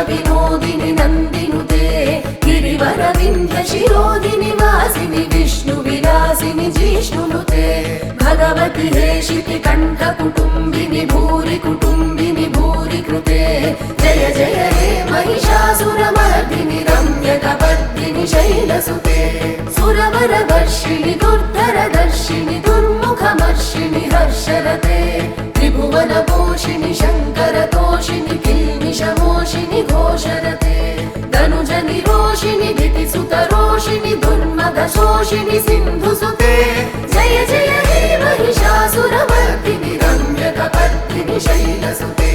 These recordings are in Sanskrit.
विनोदिनि नन्दिनुते गिरिवर विन्ध्य शिरोधिनि वासिनि विष्णु विलासिनि जिष्णुनुते भगवति हेशिति कण्ठ कुटुम्बिनि भूरि कुटुम्बिनि भूरि कृते जय जय हे महिषासुरमर्दिनि रम्यकपर्दिनि शैलसुते सुरवर वर्षिणि दुर्धर दर्शिनि दुर्मुखमर्षिणि हर्षरते त्रिभुवन पोषिणि शङ्कर तोषिणि किल्बिषमोषिणि घोषरते धनुज निरोषिणि दितिसुत रोषिणि दुर्मद शोषिणि सिन्धुसुते जय जय हे महिषासुरमर्दिनि रम्यकपर्दिनि शैलसुते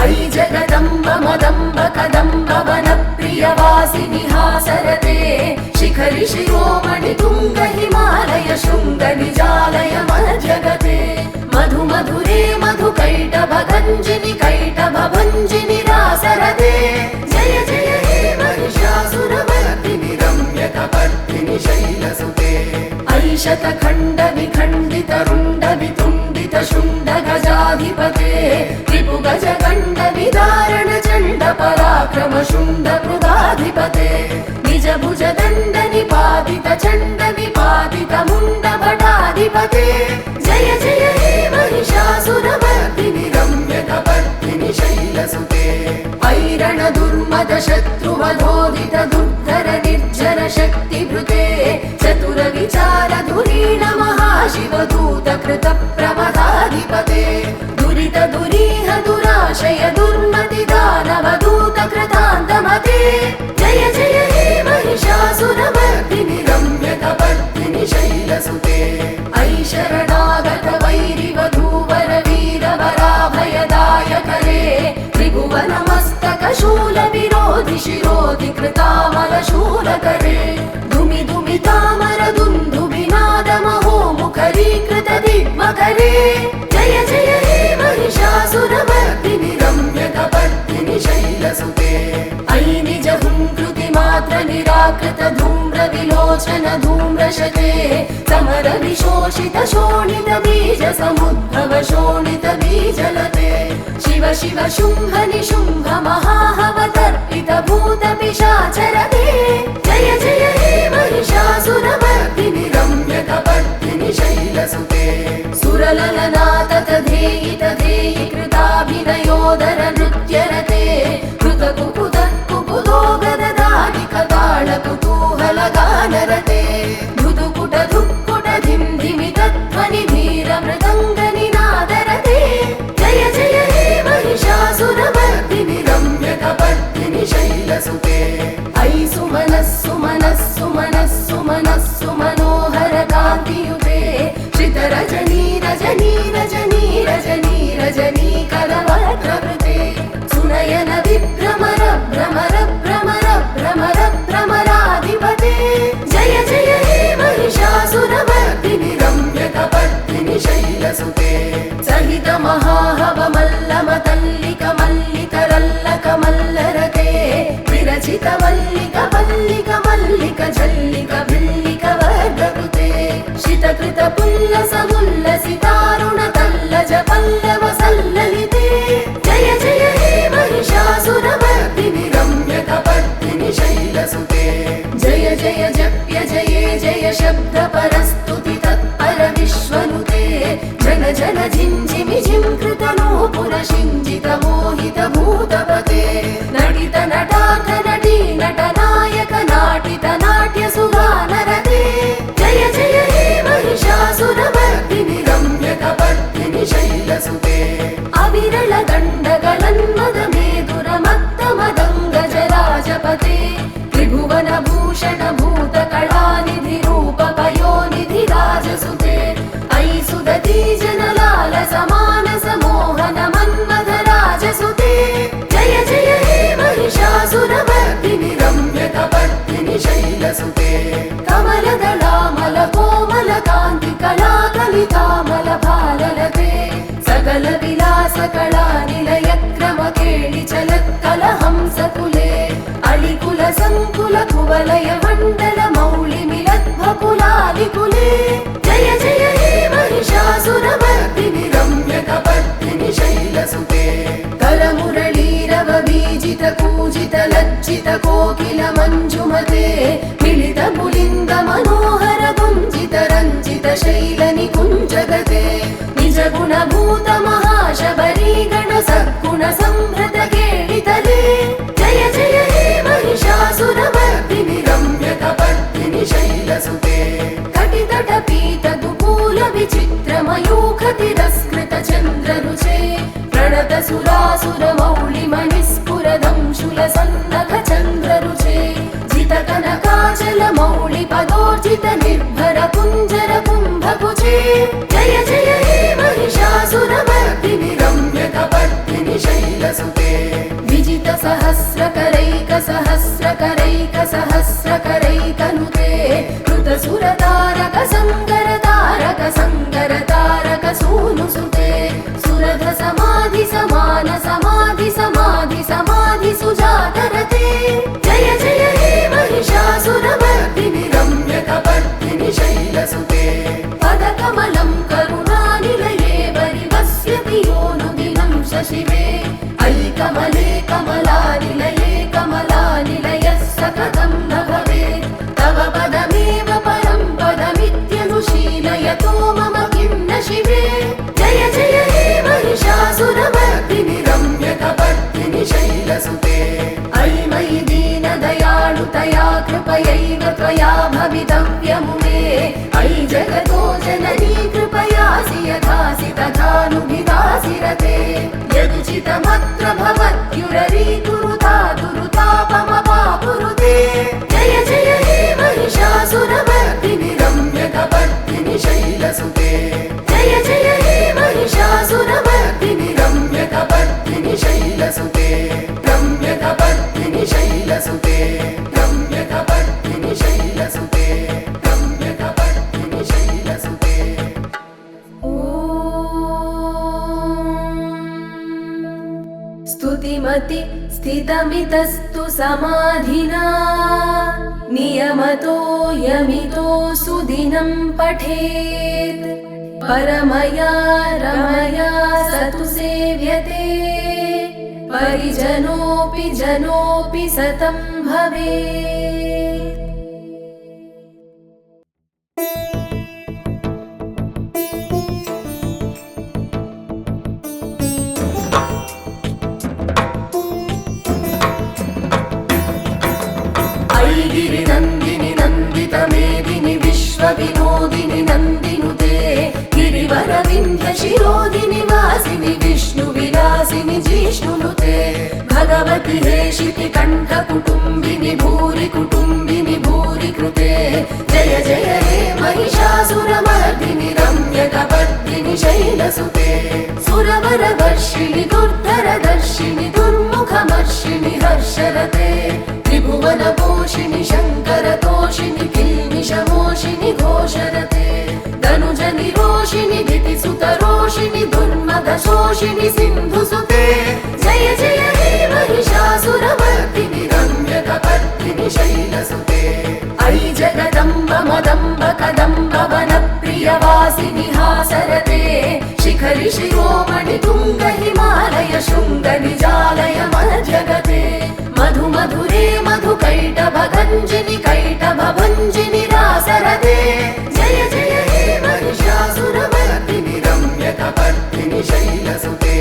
अयि जगदम्ब मदम्ब कदम्ब वनप्रियवासिनि हासरते शिखरि शिरोमणि तुङ्ग हिमालय शृङ्ग निजालय मध्यगते मधु मधुरे मधु कैटभ गञ्जिनि कैटभ भञ्जिनि रासरते जय जय हे महिषासुरमर्दिनि रम्यकपर्दिनि शैलसुते ऐशतखण्ड विखण्डित रुण्ड वितुण्डित शुण्ड गजाधिपते त्रिभु गज गण्ड विदारण चण्ड पराक्रम शुण्ड मृगाधिपते निज भुज दण्ड निपातित चण्ड विपातित मुण्ड भटाधिपते जय जय हे महिषासुरमर्दिनि रम्यकपर्दिनि शैलसुते ऐरण दुर्मद शत्रुवधोदित दुर्धर निर्जर शक्तिभृते चतुर विचार धुरीण महाशिवदूत कृत प्रमदाधिपते दुरित दुरीह दुराशय दुर्मति दानव दूत कृतान्तमते जय जय हे महिषासुरमर्दिनि रम्यकपर्दिनि शैलसुते ऐ शरणागत वैरिवधूवर वीरवराभयदायक रे त्रिभुवनमस्तक शूल विरोधि शिरोधि कृतामल शूलकरे धुमि धुमि तामर दुन्दुभिनाद महो मुखरीकृत दिग्मकरे जय जय हे महिषासुरमर्दिनि रम्यकपर्दिनि शैलसुते ऐ निज हुङ्कृति मात्र निराकृत धूम्र विलोचन धूम्रशते समर विशोषित शोणित बीज समुद्भव शोणित बीजलते शिव शिव शुम्भ निशुम्भ महाहवतर्पित भूत पिशाचरते जय जय हे महिषासुरमर्दिनि रम्यकपर्दिनि शैलसुते सुरललनातत धेयि तधेयि कृताभिनयोदर नृत्यरते कृत कुकुत कुकुदो गददाडि कदाळ कुतूहल गानरते धुधुकुट धुक्कुट धिं धिमि तध्वनि धीर मृदङ्ग निनादरते जय जय हे महिषासुरमर्दिनि रम्यकपर्दिनि शैलसुते ऐ सुमनः सुमनः सुमनः सुमनः सुमनोहर कान्तियुते श्रित रजनी रजनी रजनी रजनी रजनी करवक्त्रवृते कुञ्चित कूजित लज्जित कोकिल मञ्जुमते मिलित पुलिन्द मनोहर गुञ्जित रञ्जित शैल निकुञ्जगते निज गुणभूत महाशबरी गण सद्गुण संभृत केळितले जय जय हे महिषासुरमर्दिनि रम्य कपर्दिनि शैलसुते कटितट पीत दुकूल विचित्र मयूख तिरस्कृत चन्द्ररुचे प्रणत सुरासुर मौळि मणिस्फुर दंशुल सन्नख चन्द्ररुचे जित कनकाचल मौळि पदोर्जित निर्भर कुञ्जर कुम्भकुचे जय जय हे महिषासुरमर्दिनि रम्य कपर्दिनि शैलसुते विजित सहस्रकरैक सहस्रकरैक सहस्रकरैकनुते कृत सुरतारक संगर तारक संगर तारक सूनुसुते सुरध समाधि समान समाधि समाधि समाधि सुजातरते जय जय हे महिषासुरमर्दिनि रम्य कपर्दिनि शैलसुते पदकमलं करुणानिलये वरिवस्यति योऽनुदिनं शशिवे अयि कमले कमलानिलये कमलानिलयः सकथं न भवेत् तव पदमेव परं पदमित्यनुशीलयतो मम किं न शिवे जय जय हे महिषासुरमर्दिनि रम्य कपर्दिनि शैलसुते अयि मयि दीनदयाळुतया कृपयैव त्वया भवितव्यमुमे अयि जगतो जननी कृपयासि यथासि तथानुभिदासि रते यदुचितमत्र भवत्युररीकुरुता दुरुतापमपाकुरुते जय जय हे महिषासुरमर्दिनि रम्य कपर्दिनि शैलसुते जय जय हे महिषासुरमर्दिनि रम्य कपर्दिनि शैलसुते रम्य कपर्दिनि शैलसुते रम्य कपर्दिनि शैलसुते रम्य कपर्दिनि शैलसुते स्तुतिमति स्थितमितस्तु समाधिना नियमतो यमितो सुदिनं पठेत् परमया रमया स तु सेव्यते परिजनोऽपि जनोऽपि सतं भवेत् गिरिनन्दिनि नन्दितमेदिनि विश्वविनोदिनि नन्दिनुते गिरिवरविन्ध्य शिरोदिनि वासिनि विष्णुविलासिनि जिष्णुनुते भगवति हेशिति कण्ठकुटुम्बिनि भूरि कुटुम्बिनि भूरि कृते जय जय हे महिषासुरमर्दिनि रम्य कपर्दिनि शैलसुते सुरवरवर्षिणि दुर्धरदर्शिनि दुर्मुखमर्षिणि हर्षरते त्रिभुवनपोषिणि शङ्करतोषिणि किल्बिषमोषिणि घोषरते धनुजनिरोषिणि दितिसुतरोषिणि दुर्मदशोषिणि सिन्धुसुते जय जय हे महिषासुरमर्दिनि रम्य कपर्दिनि शैलसुते अयि जगदम्ब मदम्ब कदम्ब वनप्रियवासिनि हासरते शिखरि शिरोमणि तुङ्ग हिमालय शृङ्ग निजालय मध्यगते मधु मधुरे मधुकैटभ गञ्जिनि कैटभ भञ्जिनि रासरते जय जय हे महिषासुरमर्दिनि रम्य कपर्दिनि शैलसुते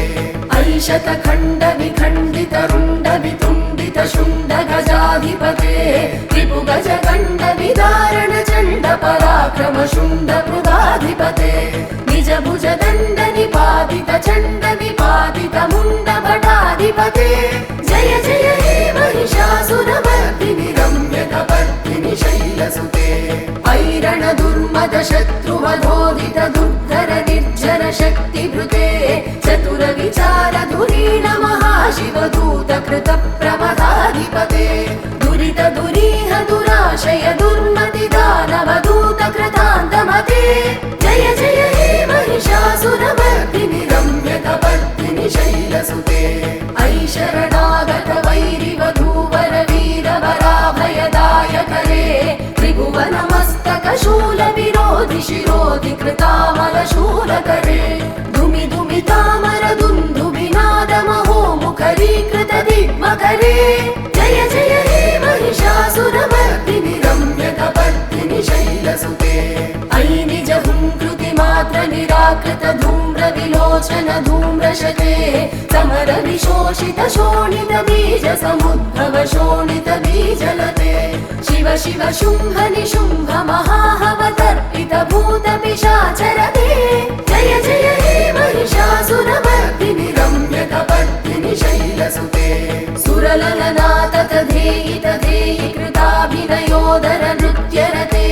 अयि शतखण्ड विखण्डित रुण्ड वितुण्डित शुण्ड गजाधिपते त्रिभु गज गण्ड विदारण चण्ड पराक्रम शुण्ड मृगाधिपते निज भुज दण्ड निपातित चण्ड विपातित मुण्ड भटाधिपते जय जय हे महिषासुरमर्दिनि रम्य कपर्दिनि शैलसुते ऐरण दुर्मद शत्रुवधोदित दुर्धर निर्जर शक्तिभृते चतुर विचार धुरीण महाशिवदूत कृत प्रमदाधिपते दुरित दुरीह दुराशय दुर्मति दानव दूत कृतान्तमते जय जय हे महिषासुरमर्दिनि रम्य कपर्दिनि शैलसुते अयि शरणागत वैरिवधूवर वीरवराभयदायकरे त्रिभुवनमस्तक शूल विरोधि शिरोधि कृतामल शूलकरे धुमि धुमि तामर दुन्दुभिनाद महोमुख मुखरीकृत दिग्मकरे जय जय हे महिषासुरमर्दिनि रम्यकपर्दिनि शैलसुते अयि निज हुंकृति मात्र निराकृत धूम्र विलोचन धूम्रशते समर विशोषित शोणित बीज समुद्भव शोणित बीजलते शिव शिव शुंभ निशुंभ महाहवतर्पित भूत पिशाचरते जय जय हे महिषासुरमर्दिनि रम्यकपर्दिनि शैलसुते सुरललनाथ तथेयि तथेयि कृताभिनयोदर नृत्यरते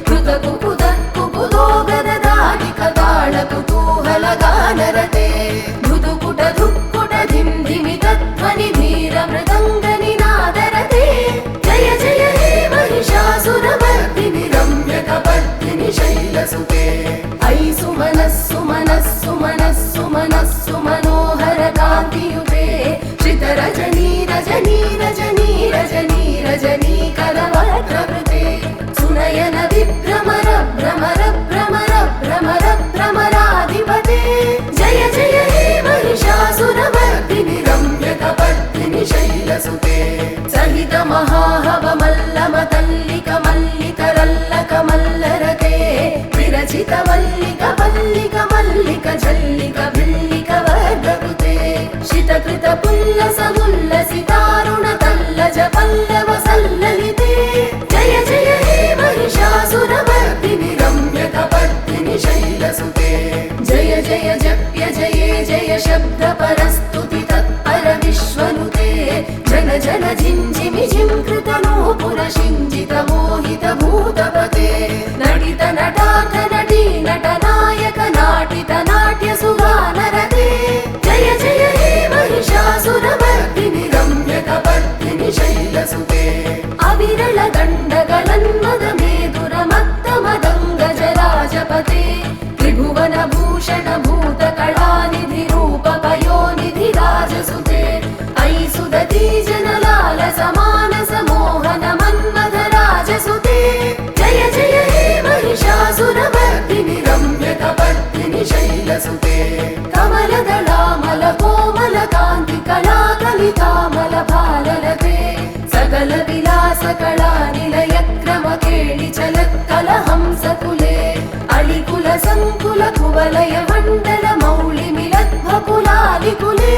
कृतकुकुद कुकुदो गददादिक ताल कुतूहल गानरते धुतुकुट धुक्कुट धिं धिमि तध्वनि धीर मृदङ्ग निनादरते जय जय हे महिषासुरमर्दिनि रम्यकपर्दिनि शैलसुते अयि सुमनः सुमनः सुमनः सुमनः सुमनोहर कान्तियुते श्रित रजनी रजनी रजनी रजनी रजनी करवक्रवृते सुनयन विभ्रमर भ्रमर भ्रमर भ्रमर भ्रमराधिपते जय जय हे महिषासुरमर्दिनि रम्यकपर्दिनि शैलसुते सहित महाहव मल्लम तल्लिक मल्लिकरल्लक मल्लरते विरचित मल्लिक मल्लिक मल्लिक झल्लिक भिल्लिक वर्गकृते शितकृत पुल्लस मुल्लसितारुण तल्लज पल्लव सल्ललिते जय जय हे महिषासुरमर्दिनि रम्यकपर्दिनि शैलसुते जय जय जप्य जये जय शब्द परस्तुति तत्पर विश्वनुते जन जन झिञ्झिमि झिंकृत नूपुर शिञ्जित मोहित भूतपते नटित नटार्थ नटी नटनायक नाटित नाट्य सुगानरते जय जय हे महिषासुरमर्दिनि रम्यकपर्दिनि शैलसुते अविरल गण्डगलन्मद मेदुर मत्त मदङ्ग जराजपते त्रिभुवन भूषण भूत कलानिधि रूप पयोनिधि राजसुते अयि सुदती जनलाल समानस मोहन मन्मथ राजसुते जय जय हे महिषासुरमर्दिनि रम्यकपर्दिनि शैलसुते कमलदलामल कोमल कान्ति कला कलितामल भाललते सकल विलास कला निलय क्रम केळि चलत्कल हंसकुले अलिकुल संकुल कुवलय मण्डल मौळि मिलद्भकुलालिकुले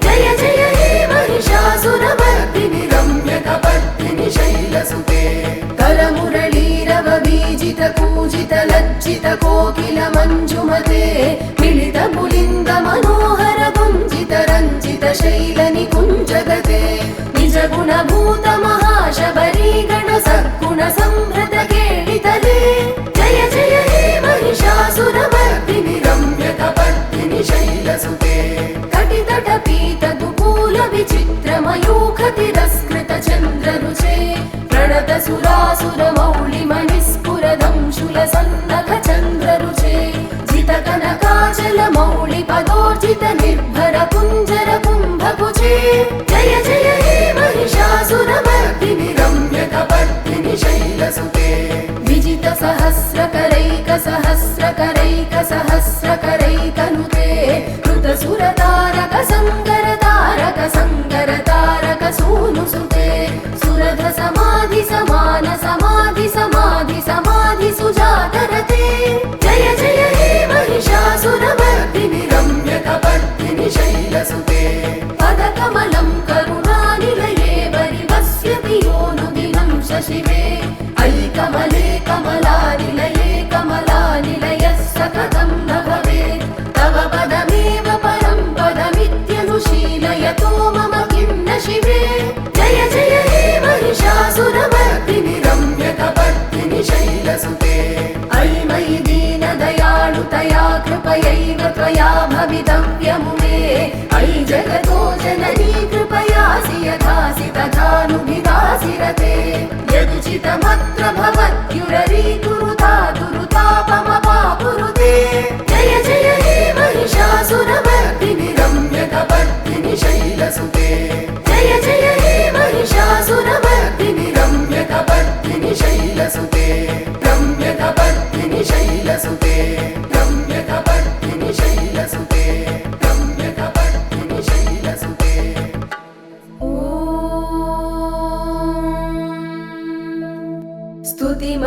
जय जय हे महिषासुरमर्दिनि रम्यकपर्दिनि शैलसुते करमुरळीरव बीजित कूजित लज्जित कोकिल मञ्जुमते मिलित पुलिन्द मनोहर गुञ्जित रञ्जित शैल निकुञ्जगते निज गुणभूत महाशबरी गण सद्गुण संभृत केळितले जय जय हे महिषासुरमर्दिनि रम्यकपर्दिनि शैलसुते कटितट पीत दुकूल विचित्र मयूख तिरस्कृत चन्द्ररुचे प्रणत सुरासुर मौळि मणिस्फुर दंशुल सन्नख चन्द्ररुचे जित कनकाचल मौळि पदोर्जित निर्भर कुञ्जर कुम्भकुचे जय जय हे महिषासुरमर्दिनि रम्यकपर्दिनि शैलसुते विजित सहस्रकरैक सहस्रकरैक सहस्रकरैकनुते कृत सुरतारक संकर तारक संकर तारक सूनुसुते सुरध समाधि समान समाधि समाधि समाधि सुजातरते जय जय हे महिषासुरमर्दिनि रम्यकपर्दिनि शैलसुते पदकमलं करुणानिलये वरिवस्यति योनुदिनं शशिवे अयि कमले कमलानिलये कमलानिलयः सकतं न भवेत् तव पदमेव परं पदमित्यनुशीलयतो मम किं न शिवे जय जय हे महिषासुरमर्दिनि रम्यकपर्दिनि शैलसुते अयि मयि दीनदयाळुतया कृपयैव त्वया भवितव्यमुमे अयि जगतो जननी कृपयासि यथासि तथानुभिदासि रते यदुचितमत्र भवत्युररीकुरुता दुरुतापमपापुरुते जय जय हे महिषासुरमर्दिनि रम्यकपर्दिनि शैलसुते जय जय हे महिषासुरमर्दिनि रम्यकपर्दिनि शैलसुते रम्यकपर्दिनि शैलसुते रम्यकपर्दिनि शैलसुते रम्यकपर्दिनि शैलसुते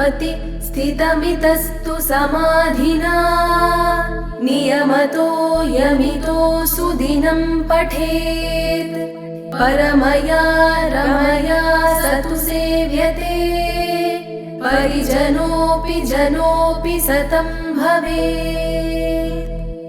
नियमति स्थितमितस्तु समाधिना नियमतो यमितो सुदिनं पठेत् परमया रमया स तु सेव्यते परिजनोऽपि जनोऽपि सतं भवेत्।